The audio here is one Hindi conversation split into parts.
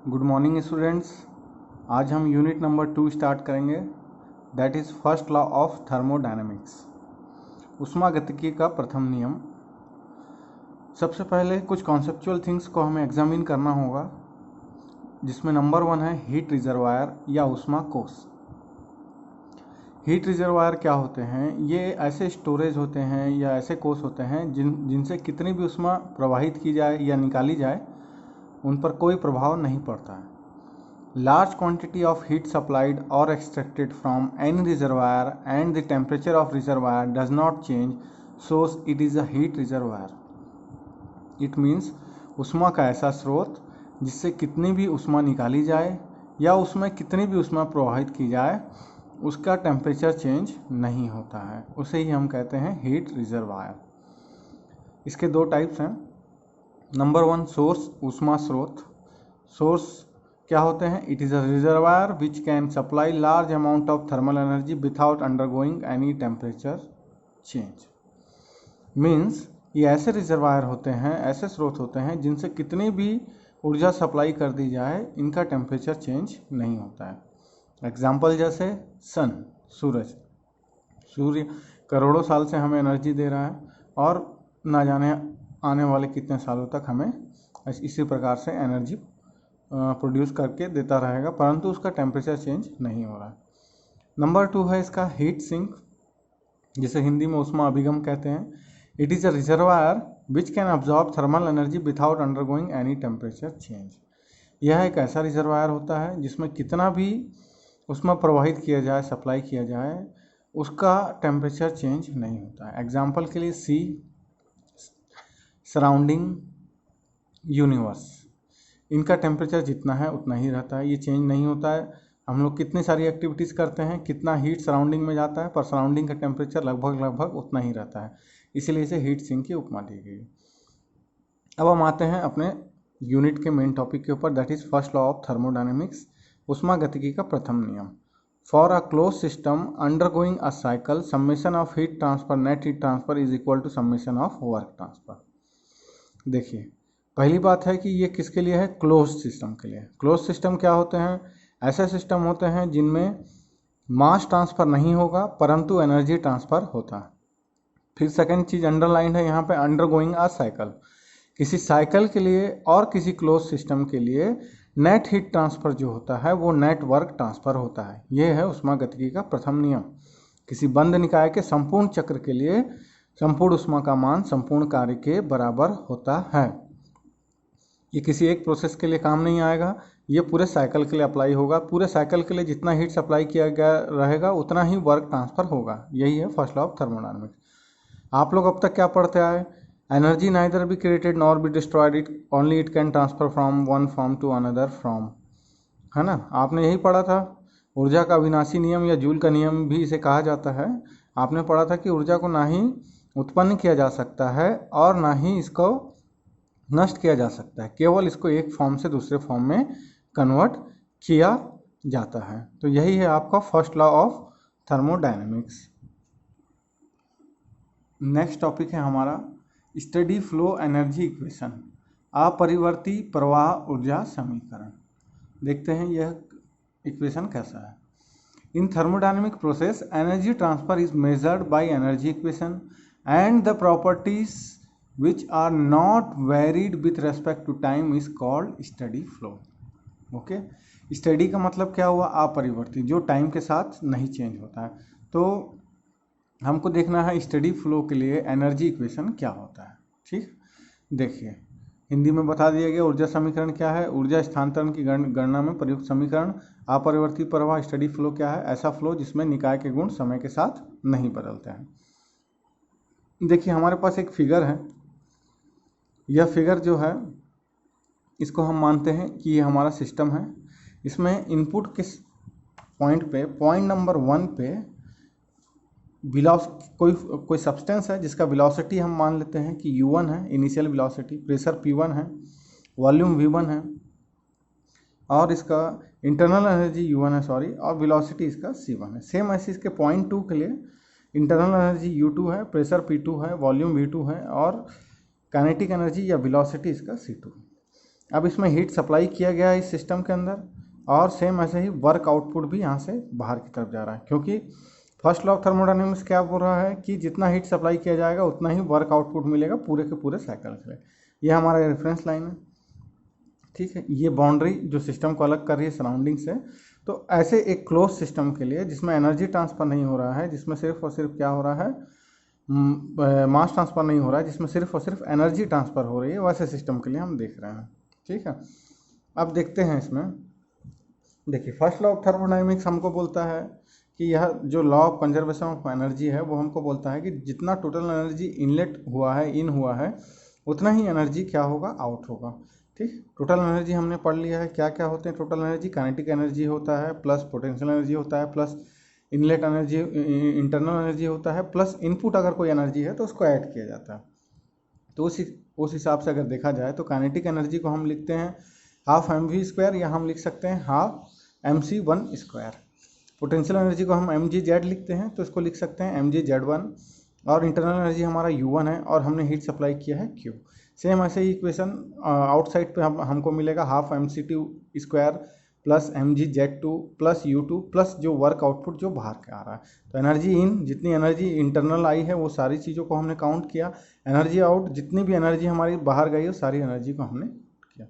Good morning students. आज हम यूनिट नंबर 2 स्टार्ट करेंगे, that is first law of thermodynamics, ऊष्मागतिकी का प्रथम नियम। सबसे पहले कुछ कॉन्सेप्चुअल थिंग्स को हमें एग्जामिन करना होगा, जिसमें नंबर 1 है हीट रिजर्वायर या ऊष्मा कोष। हीट रिजर्वायर क्या होते हैं? ये ऐसे स्टोरेज होते हैं या ऐसे कोष होते हैं जिनसे कितनी भी ऊष्मा प्रवाहित की जाए या निकाली जाए उन पर कोई प्रभाव नहीं पड़ता है। Large quantity of heat supplied और extracted from any reservoir and the temperature of reservoir does not change, so it is a heat reservoir. It means ऊष्मा का ऐसा स्रोत जिससे कितनी भी ऊष्मा निकाली जाए या उसमें कितनी भी ऊष्मा प्रवाहित की जाए उसका टेम्परेचर चेंज नहीं होता है, उसे ही हम कहते हैं हीट रिजर्वायर। इसके दो टाइप्स हैं। नंबर 1 सोर्स, ऊष्मा स्रोत। सोर्स क्या होते हैं? It is a reservoir which can supply large amount of thermal energy without undergoing any temperature change. Means ये ऐसे रिजर्वायर होते हैं, ऐसे स्रोत होते हैं जिनसे कितनी भी ऊर्जा सप्लाई कर दी जाए इनका टेम्परेचर चेंज नहीं होता है। एग्जाम्पल जैसे सन, सूर्य करोड़ों साल से हमें एनर्जी दे रहा है और ना जाने आने वाले कितने सालों तक हमें इसी प्रकार से एनर्जी प्रोड्यूस करके देता रहेगा, परंतु उसका टेम्परेचर चेंज नहीं हो रहा है। नंबर 2 है इसका हीट सिंक, जिसे हिंदी में ऊष्मा अभिगम कहते हैं। It is a reservoir which can absorb thermal energy without undergoing any temperature change. यह एक ऐसा रिजर्वायर होता है जिसमें कितना भी ऊष्मा प्रवाहित किया जाए, सप्लाई किया जाए, उसका टेम्परेचर चेंज नहीं होता है। एग्जाम्पल के लिए सी, सराउंडिंग यूनिवर्स, इनका टेम्परेचर जितना है उतना ही रहता है, ये चेंज नहीं होता है। हम लोग कितनी सारी एक्टिविटीज़ करते हैं, कितना हीट सराउंडिंग में जाता है, पर सराउंडिंग का टेम्परेचर लगभग उतना ही रहता है, इसीलिए इसे हीट सिंक की उपमा दी गई। अब हम आते हैं अपने यूनिट के मेन टॉपिक के ऊपर, that is first law of thermodynamics, ऊष्मागतिकी का प्रथम नियम। For a close system undergoing a cycle, summation of heat transfer, net heat transfer is equal to summation of work transfer. देखिए, पहली बात है कि ये किसके लिए है? क्लोज सिस्टम के लिए। क्लोज सिस्टम क्या होते हैं? ऐसे सिस्टम होते हैं जिनमें मास ट्रांसफर नहीं होगा परंतु एनर्जी ट्रांसफर होता है। फिर सेकंड चीज अंडरलाइन है यहाँ पे, अंडरगोइंग अ साइकिल। किसी साइकिल के लिए और किसी क्लोज सिस्टम के लिए नेट हीट ट्रांसफर जो होता है वो नेट वर्क ट्रांसफर होता है। ये है ऊष्मागतिकी का प्रथम नियम। किसी बंद निकाय के संपूर्ण चक्र के लिए संपूर्ण ऊष्मा का मान संपूर्ण कार्य के बराबर होता है। ये किसी एक प्रोसेस के लिए काम नहीं आएगा, ये पूरे साइकिल के लिए अप्लाई होगा। पूरे साइकिल के लिए जितना हीट सप्लाई किया गया रहेगा उतना ही वर्क ट्रांसफर होगा। यही है फर्स्ट लॉ ऑफ थर्मोडायनेमिक्स। आप लोग अब तक क्या पढ़ते आए? Energy neither be created nor be destroyed, it only it can transfer from one form to another form, है ना? आपने यही पढ़ा था। ऊर्जा का अविनाशी नियम या जूल का नियम भी इसे कहा जाता है। आपने पढ़ा था कि ऊर्जा को ना ही उत्पन्न किया जा सकता है और ना ही इसको नष्ट किया जा सकता है, केवल इसको एक फॉर्म से दूसरे फॉर्म में कन्वर्ट किया जाता है। तो यही है आपका first law of thermodynamics. Next topic है हमारा स्टेडी फ्लो एनर्जी इक्वेशन, अपरिवर्ती प्रवाह ऊर्जा समीकरण। देखते हैं यह इक्वेशन कैसा है। इन thermodynamic process energy transfer is measured by energy equation and the properties which are not varied with respect to time is called steady flow. Okay, steady का मतलब क्या हुआ? अपरिवर्ती, जो टाइम के साथ नहीं चेंज होता है। तो हमको देखना है स्टेडी फ्लो के लिए एनर्जी इक्वेशन क्या होता है। ठीक, देखिए हिंदी में बता दिया गया। ऊर्जा समीकरण क्या है? ऊर्जा स्थानांतरण की गणना में प्रयुक्त समीकरण। अपरिवर्ती प्रवाह स्टेडी फ्लो क्या है? ऐसा फ्लो जिसमें निकाय के गुण समय के साथ नहीं बदलते हैं। देखिए हमारे पास एक फिगर है, यह फिगर जो है इसको हम मानते हैं कि ये हमारा सिस्टम है। इसमें इनपुट के पॉइंट पे, पॉइंट नंबर 1 पे कोई सब्सटेंस है जिसका वेलोसिटी हम मान लेते हैं कि u1 है, इनिशियल वेलोसिटी। प्रेशर p1 है, वॉल्यूम v1 है और इसका इंटरनल एनर्जी u1 है, सॉरी, और वेलोसिटी इसका c1 है। सेम ऐसे इसके पॉइंट 2 के लिए इंटरनल एनर्जी u2 है, प्रेशर p2 है, वॉल्यूम v2 है और काइनेटिक एनर्जी या वेलोसिटी इसका c2 है। अब इसमें हीट सप्लाई किया गया है इस सिस्टम के अंदर, और सेम ऐसे ही वर्क आउटपुट भी यहाँ से बाहर की तरफ जा रहा है, क्योंकि फर्स्ट लॉ ऑफ थर्मोडायनेमिक्स क्या बोल रहा है कि जितना हीट सप्लाई किया जाएगा उतना ही वर्क आउटपुट मिलेगा पूरे के पूरे साइकिल के लिए। ये हमारा रेफरेंस लाइन है, ठीक है। ये बाउंड्री जो सिस्टम को अलग कर रही है सराउंडिंग से। तो ऐसे एक क्लोज सिस्टम के लिए जिसमें एनर्जी ट्रांसफर नहीं हो रहा है, जिसमें सिर्फ और सिर्फ क्या हो रहा है, मास ट्रांसफर नहीं हो रहा है, जिसमें सिर्फ और सिर्फ एनर्जी ट्रांसफर हो रही है, वैसे सिस्टम के लिए हम देख रहे हैं, ठीक है। अब देखते हैं इसमें, देखिए फर्स्ट लॉ ऑफ थर्मोडायनेमिक्स हमको बोलता है कि यह जो law of conservation of energy है वो हमको बोलता है कि जितना टोटल एनर्जी इनलेट हुआ है, इन हुआ है, उतना ही एनर्जी क्या होगा, आउट होगा, ठीक। टोटल एनर्जी हमने पढ़ लिया है, क्या क्या होते हैं टोटल एनर्जी, काइनेटिक एनर्जी होता है, प्लस पोटेंशियल एनर्जी होता है, plus inlet energy, internal energy होता है, प्लस इनपुट अगर कोई एनर्जी है तो उसको ऐड किया जाता है। तो उस हिसाब से अगर देखा जाए तो काइनेटिक एनर्जी को हम लिखते हैं हाफ mv² या हम लिख सकते हैं हाफ mc1²। पोटेंशियल एनर्जी को हम mgz लिखते हैं तो इसको लिख सकते हैं mgz1, और इंटरनल एनर्जी हमारा u1 है, और हमने हीट सप्लाई किया है q। सेम ऐसे ही इक्वेशन आउटसाइड पे हमको मिलेगा half mc2² plus mgz2 plus u2 plus जो वर्क आउटपुट जो बाहर के आ रहा है। तो एनर्जी इन, जितनी एनर्जी इंटरनल आई है वो सारी चीज़ों को हमने काउंट किया, एनर्जी आउट, जितनी भी एनर्जी हमारी बाहर गई है सारी एनर्जी को हमने किया।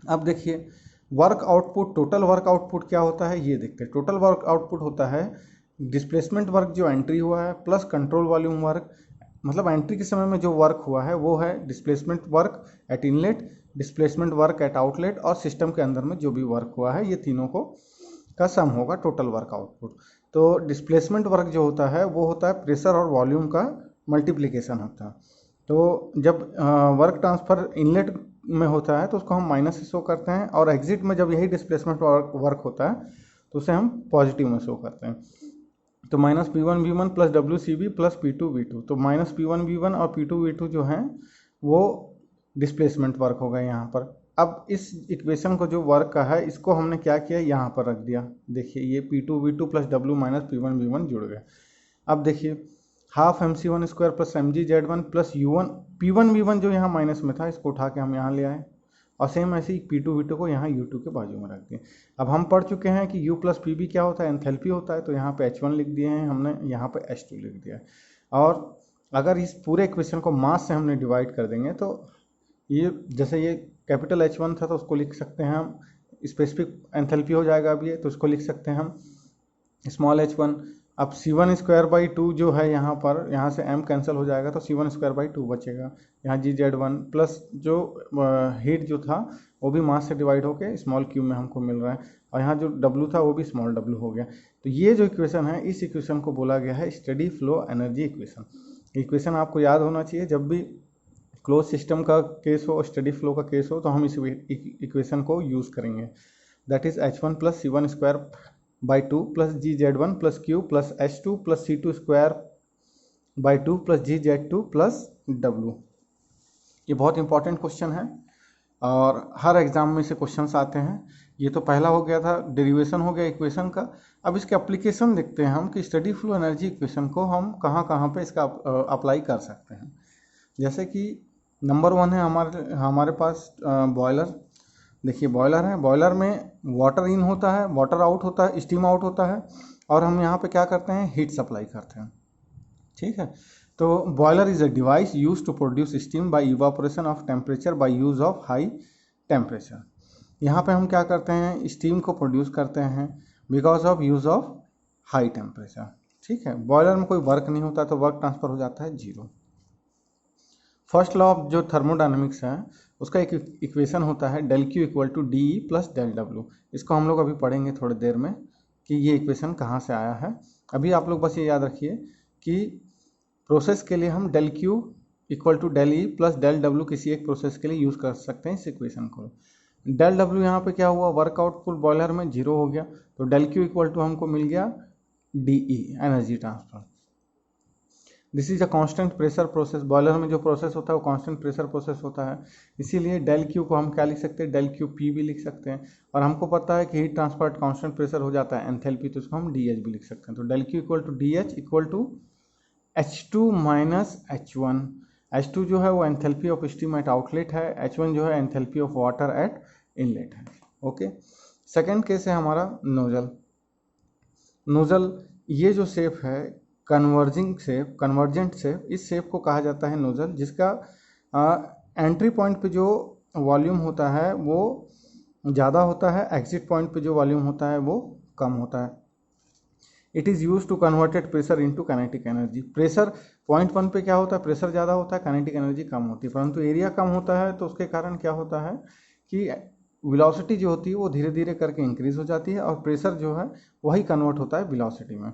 अब देखिए work output, total work output क्या होता है ये देखते हैं। टोटल वर्क आउटपुट होता है डिस्प्लेसमेंट वर्क जो एंट्री हुआ है प्लस कंट्रोल वॉल्यूम वर्क, मतलब एंट्री के समय में जो वर्क हुआ है वो है displacement work at inlet, displacement work at outlet, और सिस्टम के अंदर में जो भी वर्क हुआ है, ये तीनों को का सम होगा टोटल वर्क आउटपुट। तो डिस्प्लेसमेंट वर्क जो होता है वो होता है प्रेशर और वॉल्यूम का मल्टीप्लिकेशन होता है। तो जब वर्क ट्रांसफर इनलेट में होता है तो उसको हम माइनस से शो करते हैं, और एग्जिट में जब यही डिस्प्लेसमेंट वर्क होता है तो उसे हम पॉजिटिव में शो करते हैं। तो minus P1V1 plus WCB plus P2V2, तो माइनस P1V1 और P2V2 जो हैं वो डिस्प्लेसमेंट वर्क होगा यहाँ पर। अब इस इक्वेशन को जो वर्क का है इसको हमने क्या किया, यहाँ पर रख दिया। देखिए ये P2V2 plus W minus P1V1 जुड़ गया। अब देखिए half mc1² plus mgz1 plus u1, P1V1 जो यहाँ माइनस में था इसको उठा के हम यहाँ ले आए, और सेम ऐसे ही P2V2 को यहाँ U2 के बाजू में रख दिए। अब हम पढ़ चुके हैं कि U प्लस PB क्या होता है, एंथैल्पी होता है, तो यहाँ पे H1 लिख दिए हैं हमने, यहाँ पे H2 लिख दिया है। और अगर इस पूरे इक्वेशन को मास से हमने डिवाइड कर देंगे तो ये जैसे ये कैपिटल H1 था तो उसको लिख सकते हैं हम, स्पेसिफिक एंथैल्पी हो जाएगा अब ये, तो उसको लिख सकते हैं हम स्मॉल h1। अब c1²/2 जो है यहाँ पर, यहाँ से m कैंसिल हो जाएगा तो c1²/2 बचेगा। यहाँ gz1 प्लस जो हीट जो था वो भी मास से डिवाइड होके स्मॉल q में हमको मिल रहा है, और यहाँ जो w था वो भी स्मॉल w हो गया। तो ये जो इक्वेशन है इस इक्वेशन को बोला गया है steady flow energy equation. Equation आपको याद होना चाहिए, जब भी क्लोज सिस्टम का केस हो, स्टेडी फ्लो का केस हो, तो हम इस इक्वेशन को यूज़ करेंगे। That is h1 plus c1²/2 plus gz1 plus q plus h2 plus c2²/2 plus gz2 plus w। ये बहुत इंपॉर्टेंट क्वेश्चन है और हर एग्जाम में से क्वेश्चंस आते हैं। ये तो पहला हो गया था, डेरिवेशन हो गया इक्वेशन का। अब इसके एप्लीकेशन देखते हैं हम कि स्टेडी फ्लो एनर्जी इक्वेशन को हम कहाँ कहाँ पे इसका अप्लाई कर सकते हैं। जैसे कि नंबर 1 है हमारे पास बॉयलर। देखिए बॉयलर है, बॉयलर में वाटर इन होता है, वाटर आउट होता है, स्टीम आउट होता है, और हम यहाँ पे क्या करते हैं, हीट सप्लाई करते हैं, ठीक है। तो boiler is a device use to produce steam by evaporation of temperature by use of high temperature. यहाँ पे हम क्या करते हैं, स्टीम को प्रोड्यूस करते हैं because of use of high temperature, ठीक है। बॉयलर में कोई वर्क नहीं होता तो वर्क ट्रांसफर हो जाता है 0। फर्स्ट लॉ ऑफ जो थर्मोडायनेमिक्स है उसका एक इक्वेशन होता है del Q equal to D plus del W। इसको हम लोग अभी पढ़ेंगे थोड़ी देर में कि ये इक्वेशन कहाँ से आया है। अभी आप लोग बस ये याद रखिए कि प्रोसेस के लिए हम del Q equal to del E plus del W किसी एक प्रोसेस के लिए यूज़ कर सकते हैं इस इक्वेशन को। del W यहाँ पे क्या हुआ, वर्क आउटपुट बॉयलर में 0 हो गया, तो del Q इक्वल टू हमको मिल गया DE, energy transfer. This is a constant pressure process. Boiler में जो प्रोसेस होता है वो कांस्टेंट प्रेशर प्रोसेस होता है, इसीलिए del Q को हम क्या लिख सकते हैं, del QP भी लिख सकते हैं। और हमको पता है कि हीट ट्रांसफर कांस्टेंट प्रेशर हो जाता है एंथैल्पी, तो इसको हम DH भी लिख सकते हैं। तो del Q equal to DH equal to H2 minus H1। H2 जो है वो enthalpy of steam at outlet है, H1 जो है enthalpy of water at inlet है। ओके, सेकेंड केस है हमारा नोजल। नोजल ये जो शेप है कन्वर्जिंग शेप, कन्वर्जेंट शेप, इस शेप को कहा जाता है नोजल, जिसका एंट्री पॉइंट पे जो वॉल्यूम होता है वो ज़्यादा होता है, एग्जिट पॉइंट पे जो वॉल्यूम होता है वो कम होता है। It is use to converted pressure into kinetic energy. Pressure point 1 पे क्या होता है, प्रेशर ज़्यादा होता है, काइनेटिक एनर्जी कम होती है, परंतु एरिया कम होता है तो उसके कारण क्या होता है कि वेलोसिटी जो होती है वो धीरे धीरे करके इंक्रीज हो जाती है और प्रेशर जो है वही कन्वर्ट होता है वेलोसिटी में।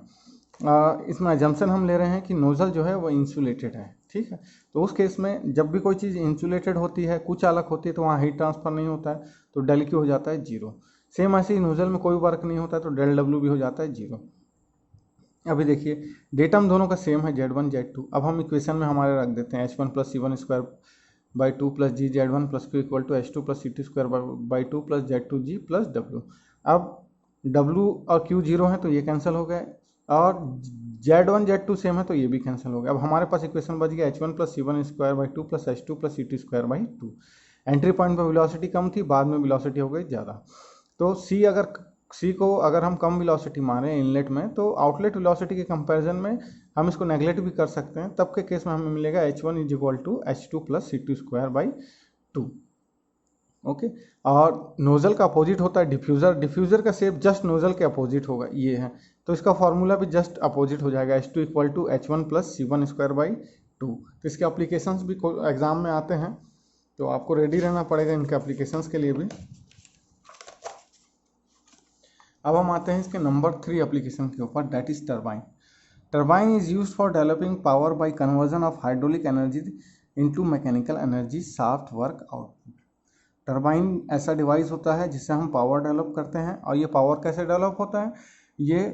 इसमें अजम्पशन हम ले रहे हैं कि नोजल जो है वो इंसुलेटेड है, ठीक है। तो उस केस में जब भी कोई चीज़ इंसुलेटेड होती है, कुछ अलग होती है, तो वहाँ हीट ट्रांसफर नहीं होता है, तो डेल क्यू हो जाता है जीरो। सेम ऐसे ही नोजल में कोई वर्क नहीं होता है तो डेल डब्ल्यू भी हो जाता है जीरो। अभी देखिए डेटम दोनों का सेम है Z1 Z2। अब हम इक्वेशन में हमारे रख देते हैं H1 plus C1 square by 2 plus G Z1 plus Q equal to H2 plus C2 square by 2 plus Z2G plus W। अब W और Q जीरो है तो ये कैंसिल हो गए और Z1 Z2 सेम है तो ये भी कैंसिल हो गया। अब हमारे पास इक्वेशन बच गया H1 plus C1 square by 2 plus H2 plus C2 square by 2। Entry point पर वेलोसिटी कम थी, बाद में वेलोसिटी हो गई ज़्यादा। तो C को अगर हम कम वेलोसिटी मारें इनलेट में तो आउटलेट वेलोसिटी के कंपैरिजन में हम इसको नेगलेक्ट भी कर सकते हैं, तब के केस में हमें मिलेगा H1 is equal to H2 plus C2 square by 2। Okay, और नोजल का अपोजिट होता है डिफ्यूज़र। डिफ्यूज़र का शेप जस्ट नोजल के अपोजिट होगा, ये है, तो इसका फॉर्मूला भी जस्ट अपोजिट हो जाएगा H2 equal to H1 plus C1 square by 2। तो इसके अप्लीकेशंस भी एग्जाम में आते हैं तो आपको रेडी रहना पड़ेगा इनके अप्लीकेशंस के लिए भी। अब हम आते हैं इसके नंबर 3 एप्लीकेशन के ऊपर, that is turbine. Turbine is used for developing power bye conversion of hydraulic energy into mechanical energy shaft work output. Turbine ऐसा डिवाइस होता है जिससे हम पावर डेवलप करते हैं, और ये पावर कैसे डेवलप होता है, ये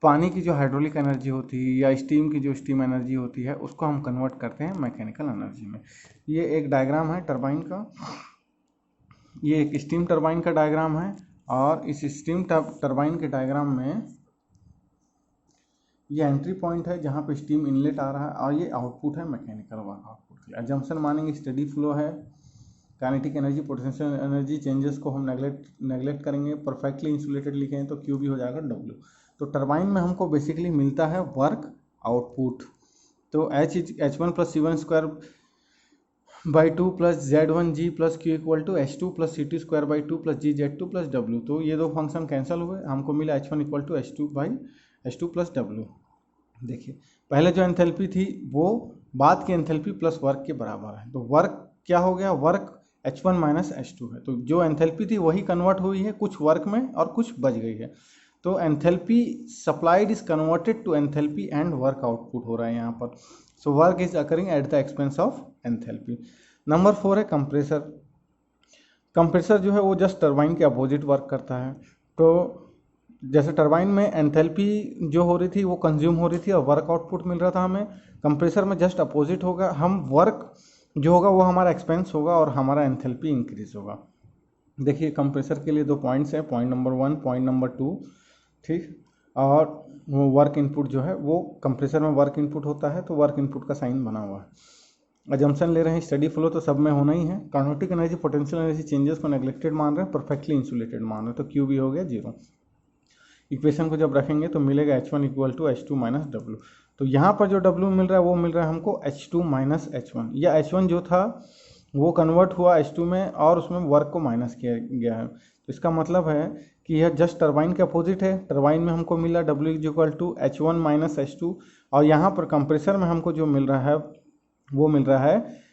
पानी की जो हाइड्रोलिक एनर्जी होती है या स्टीम की जो स्टीम एनर्जी होती है उसको हम कन्वर्ट करते हैं मैकेनिकल एनर्जी में। ये एक डायग्राम है टरबाइन का, ये एक स्टीम टरबाइन का डायग्राम है, और इस स्टीम टरबाइन के डायग्राम में ये एंट्री पॉइंट है जहाँ पे स्टीम इनलेट आ रहा है, और ये आउटपुट है मैकेनिकल वर्क आउटपुट के लिए। अजम्पशन मानेंगे स्टेडी फ्लो है, kinetic energy potential energy changes को हम नेगलेक्ट करेंगे, परफेक्टली इंसुलेटेड लिखें तो क्यू भी हो जाएगा डब्ल्यू। तो टरबाइन में हमको बेसिकली मिलता है वर्क आउटपुट। तो H1 plus C1 square by 2 plus Z1G plus Q equal to H2 plus C2 square by 2 plus G Z2 plus W। तो ये दो फंक्शन कैंसिल हुए, हमको मिला H1 equal to H2 by H2 plus W। देखिए पहले जो एंथैल्पी थी वो बाद की एंथैल्पी प्लस वर्क के बराबर है, तो वर्क क्या हो गया, वर्क H1 माइनस H2 है। तो जो एंथैल्पी थी वही कन्वर्ट हुई है कुछ वर्क में और कुछ बच गई है। तो enthalpy supplied is converted to enthalpy and work output हो रहा है यहाँ पर। So work is occurring at the expense of enthalpy. Number 4 है कंप्रेसर। कंप्रेसर जो है वो जस्ट टरबाइन के अपोजिट वर्क करता है। तो जैसे टरबाइन में एंथैल्पी जो हो रही थी वो कंज्यूम हो रही थी और वर्क आउटपुट मिल रहा था हमें, कंप्रेसर में जस्ट अपोजिट होगा, हम वर्क जो होगा वो हमारा एक्सपेंस होगा और हमारा एंथैल्पी इंक्रीज होगा। देखिए कंप्रेसर के लिए दो पॉइंट्स हैं, पॉइंट नंबर 1 पॉइंट नंबर 2, ठीक। और वो वर्क इनपुट जो है वो कंप्रेसर में वर्क इनपुट होता है, तो वर्क इनपुट का साइन बना हुआ है। अजम्पशन ले रहे हैं स्टडी फ्लो तो सब में होना ही है। Kinetic energy potential energy changes को नेग्लेक्टेड मान रहे हैं, परफेक्टली इंसुलेटेड मान रहे हैं, तो क्यू भी हो गया जीरो। इक्वेशन को जब रखेंगे तो मिलेगा H1 equal to H2 minus W। तो यहाँ पर जो W मिल रहा है वो मिल रहा है हमको H2 माइनस H1, या H1 जो था वो कन्वर्ट हुआ H2 में और उसमें वर्क को माइनस किया गया है। तो इसका मतलब है कि यह जस्ट टरबाइन के अपोजिट है। टरबाइन में हमको मिला W equal to H1 minus H2, और यहाँ पर कंप्रेसर में हमको जो मिल रहा है वो मिल रहा है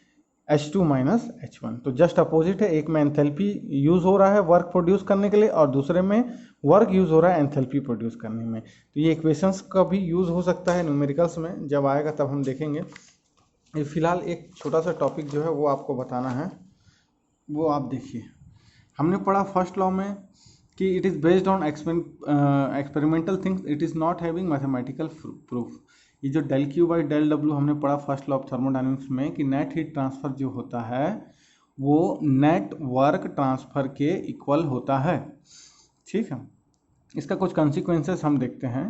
H2 माइनस H1। तो जस्ट अपोजिट है, एक में एंथैल्पी यूज़ हो रहा है वर्क प्रोड्यूस करने के लिए और दूसरे में वर्क यूज़ हो रहा है एंथैल्पी प्रोड्यूस करने में। तो ये इक्वेशंस का भी यूज़ हो सकता है न्यूमेरिकल्स में, जब आएगा तब हम देखेंगे। फिलहाल एक छोटा सा टॉपिक जो है वो आपको बताना है, वो आप देखिए। हमने पढ़ा फर्स्ट लॉ में कि it is based on experimental things, it is not having mathematical proof. ये जो del Q by del W हमने पढ़ा फर्स्ट लॉ ऑफ थर्मोडायनेमिक्स में कि नेट हीट ट्रांसफर जो होता है वो नेट वर्क ट्रांसफर के इक्वल होता है, ठीक है। इसका कुछ कॉन्सिक्वेंसेस हम देखते हैं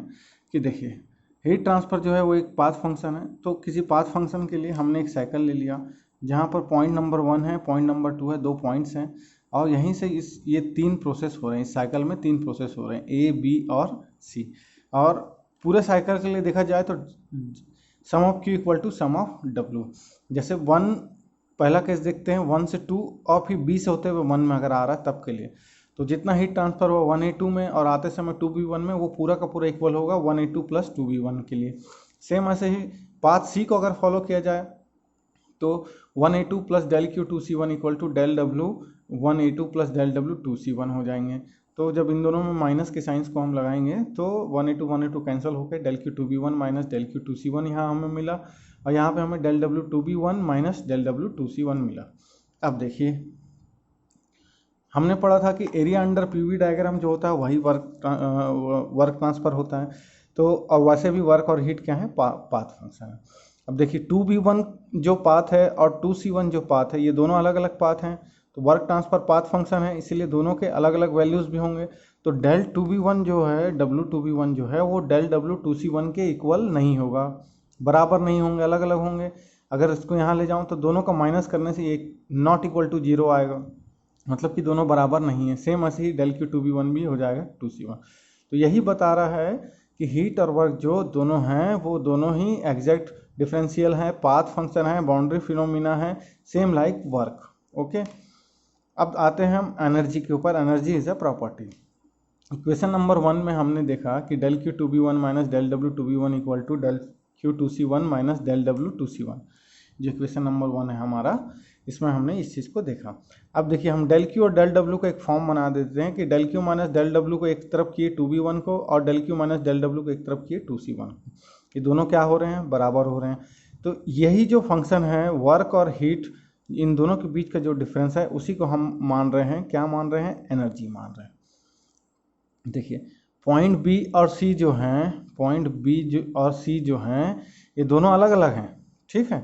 कि देखिए हीट ट्रांसफ़र जो है वो एक पाथ फंक्शन है। तो किसी पाथ फंक्शन के लिए हमने एक साइकिल ले लिया जहाँ पर पॉइंट नंबर 1 है, पॉइंट नंबर 2 है, 2 पॉइंट्स हैं और यहीं से ये 3 प्रोसेस हो रहे हैं। इस साइकिल में 3 प्रोसेस हो रहे हैं, ए बी और सी। और पूरे साइकिल के लिए देखा जाए तो sum of Q equal to sum of W. जैसे 1 पहला केस देखते हैं 1 से 2 और फिर बी से होते हुए 1 में अगर आ रहा है तब के लिए, तो जितना हीट ट्रांसफर हुआ 1A2 में और आते समय 2B1 में वो पूरा का पूरा इक्वल होगा 1A2 प्लस 2B1 के लिए। सेम ऐसे ही पाथ सी को अगर फॉलो किया जाए तो 1A2 plus del Q 2C1 equal to del W 1A2 plus del W 2C1 हो जाएंगे। तो जब इन दोनों में माइनस के साइंस को हम लगाएंगे तो 1A2 कैंसिल होकर del Q 2B1 minus del Q 2C1 यहाँ हमें मिला और यहाँ पे हमें del W 2B1 minus del W 2C1 मिला। अब देखिए हमने पढ़ा था कि एरिया अंडर पीवी डायग्राम जो होता है वही वर्क ट्रांसफ़र होता है। तो और वैसे भी वर्क और हीट क्या है, पाथ फंक्शन है। अब देखिए 2B1 जो पाथ है और 2C1 जो पाथ है ये दोनों अलग अलग पाथ हैं, तो वर्क ट्रांसफ़र पाथ फंक्शन है, इसीलिए दोनों के अलग अलग वैल्यूज़ भी होंगे। तो डेल 2B1 जो है W2B1 जो है वो डेल W2C1 के इक्वल नहीं होगा, बराबर नहीं होंगे, अलग अलग होंगे। अगर इसको यहाँ ले जाऊँ तो दोनों का माइनस करने से एक नॉट इक्वल टू 0 आएगा, मतलब कि दोनों बराबर नहीं है। सेम ऐसे ही डेल क्यू 2B1 भी हो जाएगा 2C1। तो यही बता रहा है कि हीट और वर्क जो दोनों हैं वो दोनों ही एग्जैक्ट डिफरेंशियल हैं, पाथ फंक्शन है, बाउंड्री फिनोमिना है, सेम लाइक वर्क। ओके, अब आते हैं हम एनर्जी के ऊपर। Energy is a property. Equation number 1 में हमने देखा कि del Q 2B1 minus del W 2B1 equal to del Q 2C1 minus del W 2C1, जो इक्वेशन नंबर 1 है हमारा, इसमें हमने इस चीज़ को देखा। अब देखिए हम डेल क्यू और डेल डब्ल्यू का एक फॉर्म बना देते हैं कि del Q minus del W को एक तरफ किए 2B1 को और del Q minus del W को एक तरफ किए 2C1 को। ये दोनों क्या हो रहे हैं, बराबर हो रहे हैं। तो यही जो फंक्शन है वर्क और हीट, इन दोनों के बीच का जो डिफरेंस है उसी को हम मान रहे हैं, क्या मान रहे हैं, एनर्जी मान रहे हैं। देखिए पॉइंट बी और सी जो हैं, पॉइंट बी और सी जो हैं ये दोनों अलग अलग हैं, ठीक है।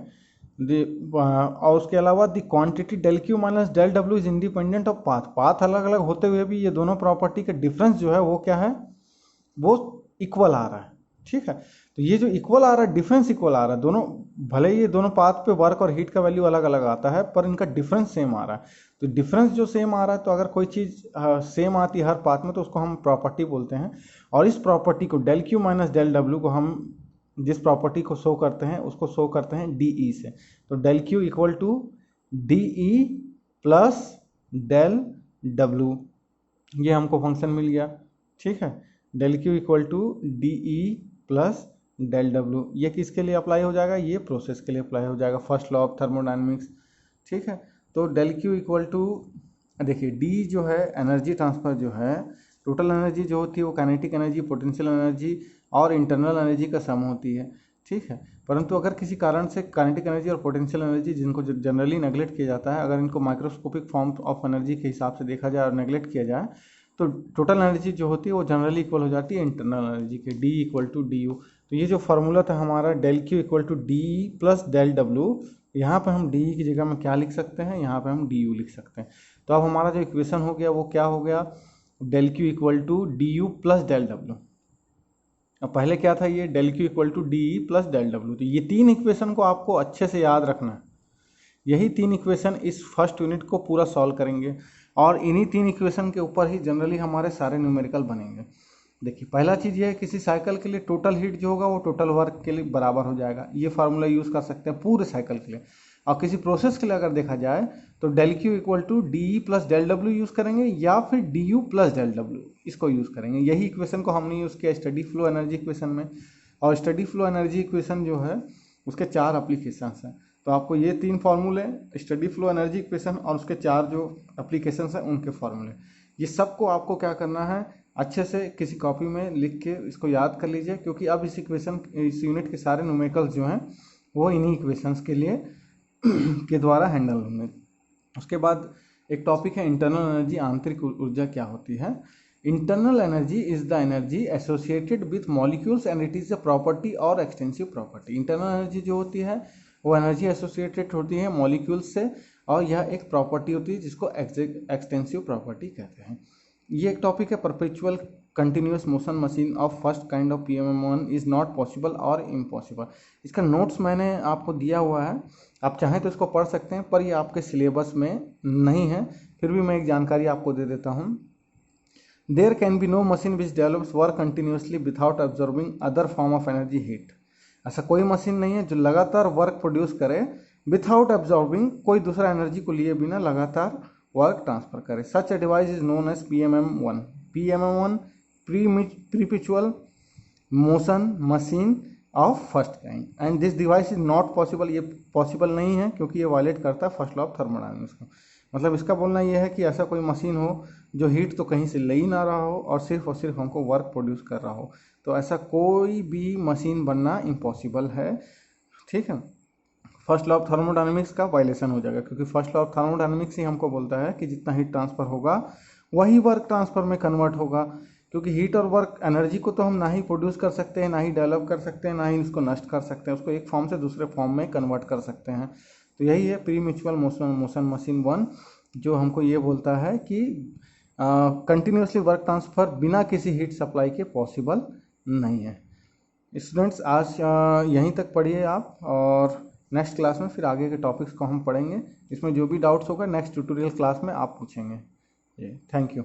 और उसके अलावा the quantity del Q minus del W is independent of path. Path अलग अलग होते हुए भी ये दोनों प्रॉपर्टी का डिफरेंस जो है वो क्या है, वो इक्वल आ रहा है, ठीक है। तो ये जो इक्वल आ रहा है, डिफरेंस इक्वल आ रहा है, दोनों भले ही ये दोनों पाथ पे वर्क और हीट का वैल्यू अलग अलग आता है पर इनका डिफरेंस सेम आ रहा है। तो डिफरेंस जो सेम आ रहा है, तो अगर कोई चीज़ सेम आती है हर पाथ में तो उसको हम प्रॉपर्टी बोलते हैं। और इस प्रॉपर्टी को del Q minus del W को हम जिस प्रॉपर्टी को शो करते हैं उसको शो करते हैं DE से। तो del Q equal to DE plus del W, ये हमको फंक्शन मिल गया, ठीक है। Del Q equal to DE plus del W, ये किसके लिए अप्लाई हो जाएगा, ये प्रोसेस के लिए अप्लाई हो जाएगा, फर्स्ट लॉ ऑफ थर्मोडायनेमिक्स, ठीक है। तो डेल क्यू इक्वल टू, देखिए D जो है एनर्जी ट्रांसफर जो है, टोटल एनर्जी जो होती है वो काइनेटिक एनर्जी, पोटेंशियल एनर्जी और इंटरनल एनर्जी का सम होती है, ठीक है। परंतु अगर किसी कारण से काइनेटिक एनर्जी और पोटेंशियल एनर्जी, जिनको जनरली नेगलेक्ट किया जाता है, अगर इनको माइक्रोस्कोपिक फॉर्म ऑफ एनर्जी के हिसाब से देखा जाए और नेगलेक्ट किया जाए तो टोटल एनर्जी जो होती है वो जनरली इक्वल हो जाती है इंटरनल एनर्जी के, D इक्वल टू DU। तो ये जो फार्मूला था हमारा del Q equal to DE plus del W, यहाँ पे हम DE की जगह में क्या लिख सकते हैं, यहाँ पे हम DU लिख सकते हैं। तो अब हमारा जो इक्वेशन हो गया वो क्या हो गया, del Q equal to DU plus del W. अब पहले क्या था, ये del Q equal to DE plus del W. तो ये तीन इक्वेशन को आपको अच्छे से याद रखना है। यही तीन इक्वेशन इस फर्स्ट यूनिट को पूरा सॉल्व करेंगे और इन्हीं तीन इक्वेशन के ऊपर ही जनरली हमारे सारे न्यूमेरिकल बनेंगे। देखिए पहला चीज़ ये है, किसी साइकिल के लिए टोटल हीट जो होगा वो टोटल वर्क के लिए बराबर हो जाएगा, ये फार्मूला यूज़ कर सकते हैं पूरे साइकिल के लिए। और किसी प्रोसेस के लिए अगर देखा जाए तो del Q equal to DE plus del W use करेंगे या फिर DU प्लस डेल डब्ल्यू, इसको यूज़ करेंगे। यही इक्वेशन को हमने यूज़ किया स्टडी फ्लो एनर्जी इक्वेशन में। और स्टडी फ्लो एनर्जी इक्वेशन जो है उसके 4 एप्लीकेशंस हैं। तो आपको ये तीन फार्मूले, स्टडी फ्लो एनर्जी इक्वेशन और उसके 4 जो एप्लीकेशंस हैं उनके फार्मूले, ये सबको आपको क्या करना है, अच्छे से किसी कॉपी में लिख के इसको याद कर लीजिए, क्योंकि अब इस यूनिट के सारे न्यूमेरिकल्स जो हैं वो इन्हीं इक्वेशंस के लिए के द्वारा हैंडल होंगे। उसके बाद एक टॉपिक है इंटरनल एनर्जी, आंतरिक ऊर्जा क्या होती है। Internal energy is the energy associated with molecules and it is a property और एक्सटेंसिव प्रॉपर्टी। इंटरनल एनर्जी जो होती है वो एनर्जी एसोसिएटेड होती है मॉलिक्यूल्स से और यह एक प्रॉपर्टी होती है जिसको एक्सटेंसिव प्रॉपर्टी कहते हैं। ये एक टॉपिक है, perpetual continuous motion machine of first kind of PMM1 is not possible और इम्पॉसिबल। इसका नोट्स मैंने आपको दिया हुआ है, आप चाहें तो इसको पढ़ सकते हैं, पर ये आपके सिलेबस में नहीं है, फिर भी मैं एक जानकारी आपको दे देता हूँ। There can be no machine which develops work continuously without absorbing other form of energy heat. ऐसा कोई मशीन नहीं है जो लगातार वर्क प्रोड्यूस करे विदाउट अब्जॉर्बिंग, कोई दूसरा एनर्जी को लिए बिना लगातार वर्क ट्रांसफर करे। Such a device is known as PMM1। PMM1 perpetual motion machine of first kind and this device is not possible. ये पॉसिबल नहीं है क्योंकि ये वायलेट करता है फर्स्ट लॉ ऑफ थर्मोडायनामिक्स को। मतलब इसका बोलना ये है कि ऐसा कोई मशीन हो जो हीट तो कहीं से ले ही ना रहा हो और सिर्फ हमको वर्क प्रोड्यूस कर रहा हो, तो ऐसा कोई भी मशीन बनना इम्पॉसिबल है। ठीक है, फर्स्ट लॉ ऑफ थर्मोडायनामिक्स का वायलेशन हो जाएगा, क्योंकि फर्स्ट लॉ ऑफ थर्मोडायनामिक्स ही हमको बोलता है कि जितना हीट ट्रांसफर होगा वही वर्क ट्रांसफर में कन्वर्ट होगा। क्योंकि हीट और वर्क एनर्जी को तो हम ना ही प्रोड्यूस कर सकते हैं, ना ही डेवलप कर सकते हैं, ना ही उसको नष्ट कर सकते हैं, उसको एक फॉर्म से दूसरे फॉर्म में कन्वर्ट कर सकते हैं। तो यही है प्रीम्यूचुअल मोशन मशीन 1, जो हमको ये बोलता है कि कंटिन्यूसली वर्क ट्रांसफर बिना किसी हीट सप्लाई के पॉसिबल नहीं है। स्टूडेंट्स आज यहीं तक पढ़िए आप, और नेक्स्ट क्लास में फिर आगे के टॉपिक्स को हम पढ़ेंगे। इसमें जो भी डाउट्स होगा नेक्स्ट ट्यूटोरियल क्लास में आप पूछेंगे। Thank you.